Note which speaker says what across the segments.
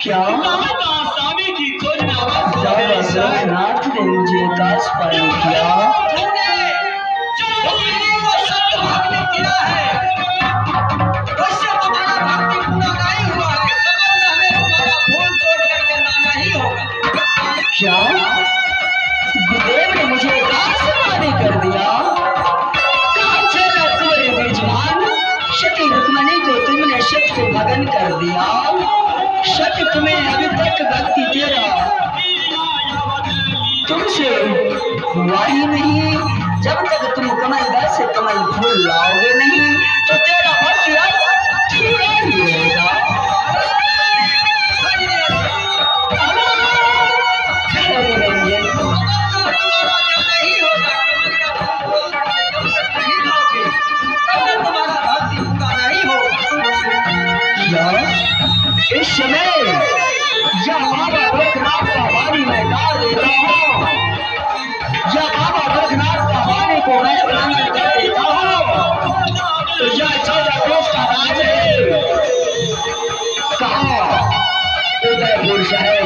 Speaker 1: क्या नाथ ने मुझे काश पालन किया। क्या गुरुदेव ने मुझे आसमानी कर दिया। शक्ति रुक्मणी को तुमने शक से भगन कर दिया। शक तुम्हें अभी तक भक्ति तेरा तुमसे हुआ ही नहीं। जब तक तुम कमल दल से कमल फूल लाओगे नहीं तो तेरा भक्ति छूटा ही रहेगा। भविष्य में या बाबा गोरखनाथ का वाणी मैं डाल देता हूँ, या बाबा गोरखनाथ का वाणी को मैं उल्लंघन कर देता हूँ, तो यह 14 कोस का राज है। कहा उदयपुर शहर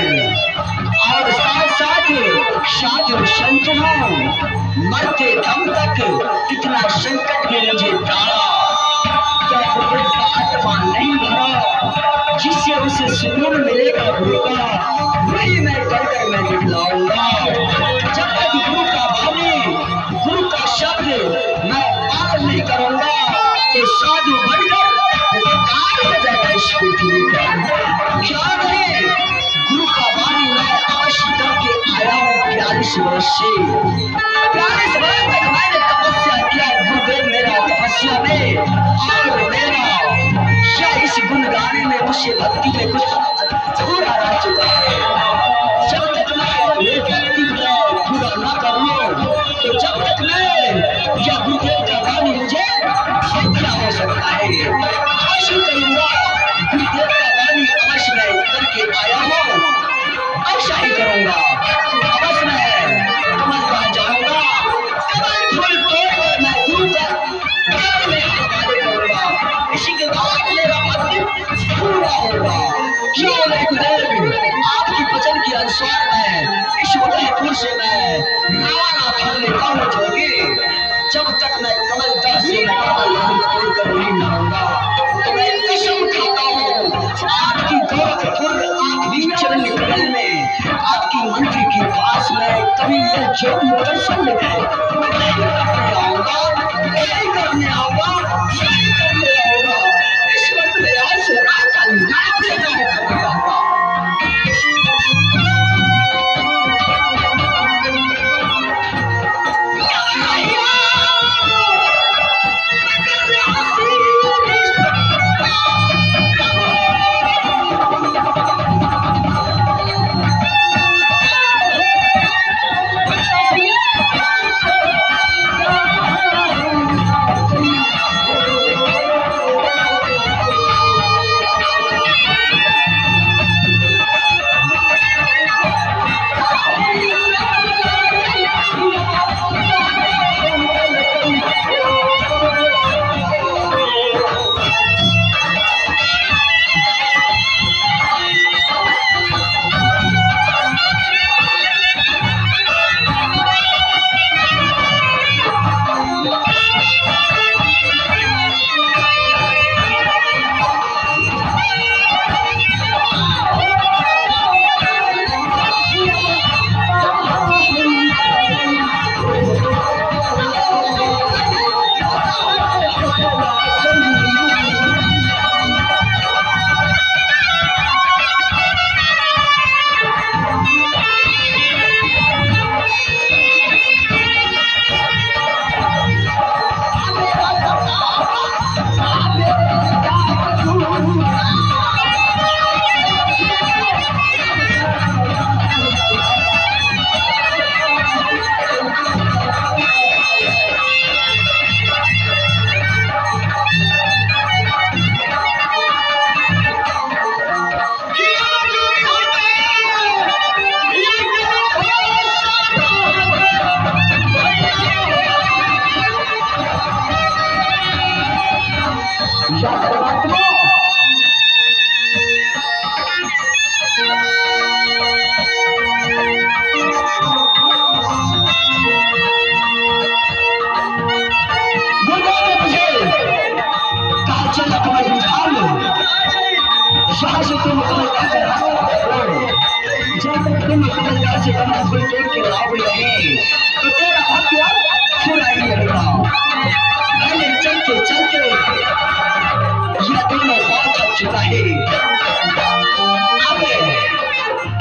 Speaker 1: और साथ साथ साधु संत हूँ। मरते दम तक इतना संकट में मुझे डाला, क्या गुरु का आत्मा नहीं भरा जिससे उसे सुकून मिलेगा गुरु का, वही मैं कर मैं दिखलाऊंगा। जब तक गुरु का वाणी, गुरु का शब्द मैं पालन नहीं करूंगा तो साधु बनकर बेकार हो जाएगा इस पृथ्वी पर। क्या नहीं, गुरु का वाणी मैं अवश्य करके आया हूँ 42 वर्ष से। 42 वर्ष तक मैंने तपस्या किया गुरुदेव मेरा तपस्या में, और मेरा क्या इस गुण गाने में मुझसे भक्ति में कुछ पूरा रह चुका है। जब तक मैं ये भक्ति में पूरा न करूँ तो जब तक मैं यह गुरुदेव का वाणी मुझे क्या हो सकता है, अवश्य करूंगा। गुरुदेव का वाणी अवश्य मैं करके आया हूँ, ऐसा ही करूंगा। अवश्य मैं कमल पर जाऊंगा, कमल फूल तोड़कर मैं गुरु का पैर में हवाले करूंगा। इसी के बाद मेरा भक्ति पूरा होगा। क्यों नहीं गुरुदेव, आपकी वचन के अनुसार मैं इस उदयपुर से मैं रवाना कर लेता हूँ जोगी। जब तक मैं कमल दर से मैं कमल फूल तोड़कर नहीं लाऊंगा तो मैं कसम खाता हूँ आपकी गोरखपुर, आपकी चरण कमल में, आपकी मंत्री के पास में कभी यह जोगी दर्शन में आऊंगा, नहीं करने आऊंगा, नहीं करने आऊंगा। इस वक्त में आज से आपका नाम लेना होगा।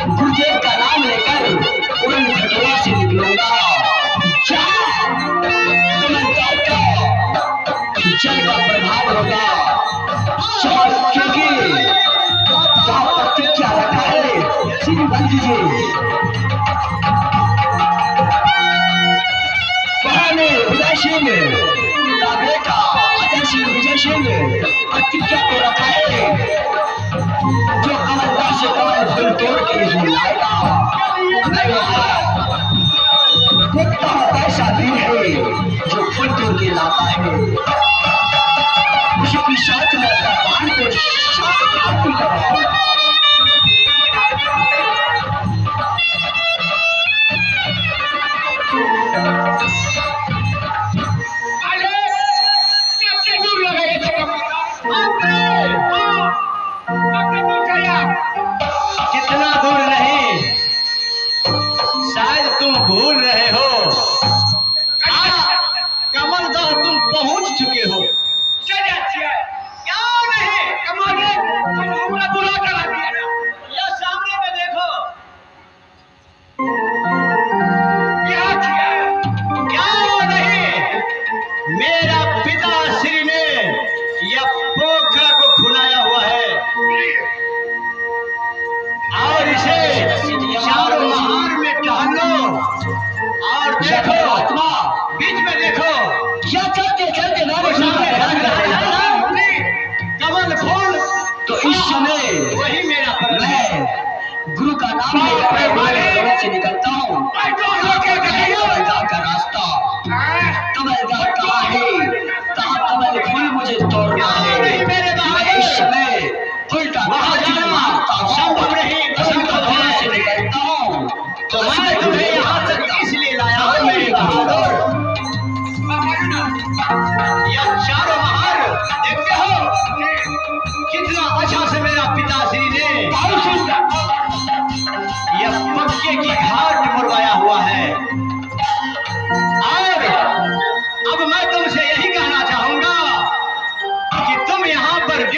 Speaker 1: गुरुदेव का नाम लेकर उड़न खटोला से निकलूंगा। जल का प्रभाव होगा, क्योंकि प्रतिज्ञा रखा है श्री बंद जी विजय सिंह का बेटा अजय सिंह विजय सिंह प्रतिज्ञा को रखा है, जो तेरी हूँ लायका। मैं देखता हूँ कैसा दिन है जो फूल तोड़ के लाता है। मुझे पिशाच में अपना बाण को शांत करो।
Speaker 2: कितना दूर नहीं, शायद तुम भूल रहे हो। कमल दह तुम पहुंच चुके हो। क्या नहीं कमल हमने बुला कर दिया ना, या सामने में देखो क्या नहीं, मेरा पिता श्री ने यह पोखरा को खुनाया हुआ है और इसे चारों महार में टहलो और देखो आत्मा बीच में देखो।
Speaker 1: क्या चलते चलते
Speaker 2: कमल फूल
Speaker 1: तो इस समय
Speaker 2: वही मेरा
Speaker 1: मैं गुरु का नाम लेकर से निकलता हूँ। कमलदार का रास्ता कमलदार कहाँ है, कहाँ कमल फूल मुझे तोड़ना है। मैं इस समय